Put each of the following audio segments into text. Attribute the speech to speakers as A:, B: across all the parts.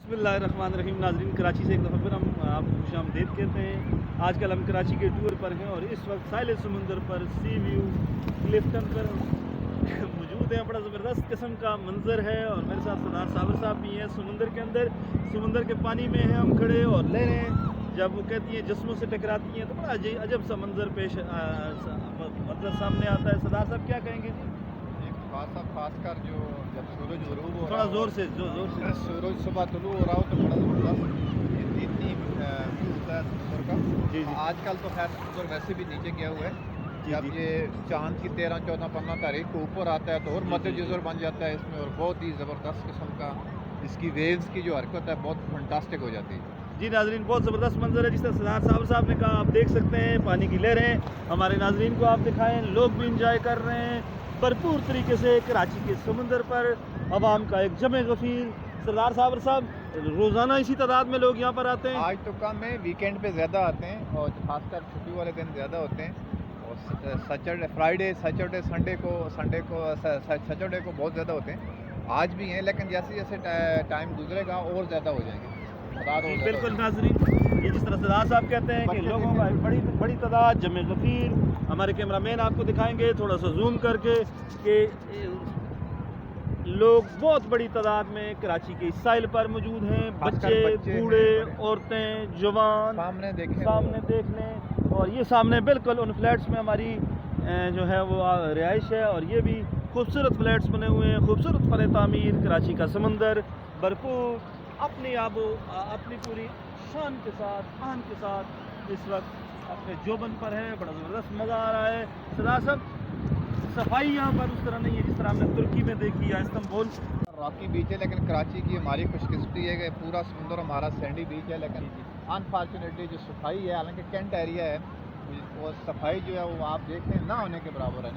A: बिस्मिल्लाहिर्रहमानिर्रहीम। नाज़रीन, कराची से एक दफ़ा फिर हम आपको खुशामदीद कहते हैं। आजकल हम कराची के टूर पर हैं और इस वक्त साहिल समुंदर पर सी व्यू क्लिफ्टन पर मौजूद हैं। बड़ा ज़बरदस्त किस्म का मंजर है और मेरे साथ सरदार साबर साहब भी हैं। समुंदर के अंदर, समुंदर के पानी में हैं हम खड़े और लहरें जब वो कहती हैं जिस्मों से टकराती हैं तो बड़ा अजब सा मंजर मतलब सामने आता है। सरदार साहब क्या कहेंगे जी?
B: खासकर जो जब सूरज गुरूब हो
A: थोड़ा
B: रहा हो,
A: ज़ोर से
B: सूरज सुबह तुलू हो रहा हो तो बड़ा ज़बरदस्त इतनी व्यू होता है समुद्र का।
A: जी जी
B: आजकल तो खैर समुद्र वैसे भी नीचे गया हुआ है।
A: जी
B: जब
A: जी
B: ये चांद की 13, 14, 15 तारीख को ऊपर आता है तो और मध्य जुज़र बन जाता है इसमें, और बहुत ही ज़बरदस्त किस्म का इसकी वेव्स की जो हरकत है बहुत फंटास्टिक हो जाती है।
A: जी नाजरीन, बहुत ज़बरदस्त मंजर है। जिस तरह सरदार साहब साहब ने कहा, आप देख सकते हैं पानी की लहरें। हमारे नाजरीन को आप दिखाएं, लोग भी इंजॉय कर रहे हैं भरपूर तरीके से। कराची के समुंदर पर आवाम का एक जमे गफीर। सरदार साहब रोज़ाना इसी तादाद में लोग यहाँ पर आते हैं?
B: आज तो कम है, वीकेंड पे ज़्यादा आते हैं और खासकर छुट्टी वाले दिन ज़्यादा होते हैं। और सैटरडे, फ्राइडे, सैटरडे, संडे को सैटरडे को बहुत ज़्यादा होते हैं। आज भी हैं, लेकिन जैसे जैसे टाइम गुजरेगा और ज़्यादा हो जाएंगे।
A: जी बिल्कुल नाजरीन, ये जिस तरह सरदार साहब कहते हैं कि लोगों का बड़ी तादाद जमे गफीर। हमारे कैमरामैन आपको दिखाएंगे थोड़ा सा जूम करके कि लोग बहुत बड़ी तादाद में कराची के इस साहिल पर मौजूद हैं। बच्चे, बूढ़े, औरतें, जवान
B: सामने
A: देख लें। और ये सामने बिल्कुल उन फ्लैट्स में हमारी जो है वो रिहाइश है और ये भी खूबसूरत फ्लैट्स बने हुए हैं। खूबसूरत फन तामीर, कराची का समंदर भरपूर अपनी पूरी शान के साथ, आन के साथ इस वक्त अपने जोबन पर है। बड़ा ज़बरदस्त मज़ा आ रहा है। सरदार साहब, सफाई यहाँ पर उस तरह नहीं है जिस तरह हमने तुर्की में देखी या इस्तांबुल।
B: रॉकी बीच है, लेकिन कराची की हमारी खुशकिस्मती है कि पूरा समुद्र हमारा सैंडी बीच है। लेकिन अनफॉर्चुनेटली जो सफाई है, हालांकि कैंट एरिया है, वो सफाई जो है वो आप देखते हैं ना होने के बराबर है।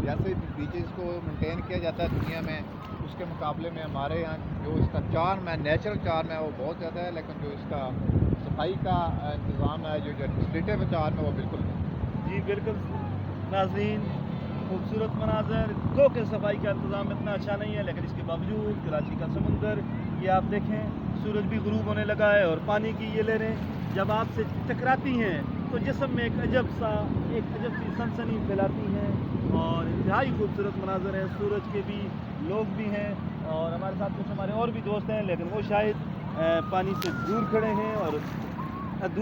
B: जैसे बीचेस को मेंटेन किया जाता है दुनिया में, उसके मुकाबले में हमारे यहाँ जो इसका चार्म है, नेचुरल चार्म है, वो बहुत ज़्यादा है। लेकिन जो इसका सफाई का इंतज़ाम है, जो एडमिनिस्ट्रेटिव चार्म है, वो बिल्कुल नहीं।
A: जी बिल्कुल नाज़रीन, खूबसूरत मनाजर। गो के सफाई का इंतज़ाम इतना अच्छा नहीं है, लेकिन इसके बावजूद कराची का समुंदर, ये आप देखें सूरज भी गुरूब होने लगा है और पानी की ये लहरें जब आपसे टकराती हैं तो जिस्म में एक अजब सी सनसनी फैलाती हैं और इंतहाई खूबसूरत मनाजर हैं। सूरज के भी लोग भी हैं और हमारे साथ कुछ हमारे और भी दोस्त हैं, लेकिन वो शायद पानी से दूर खड़े हैं और दूर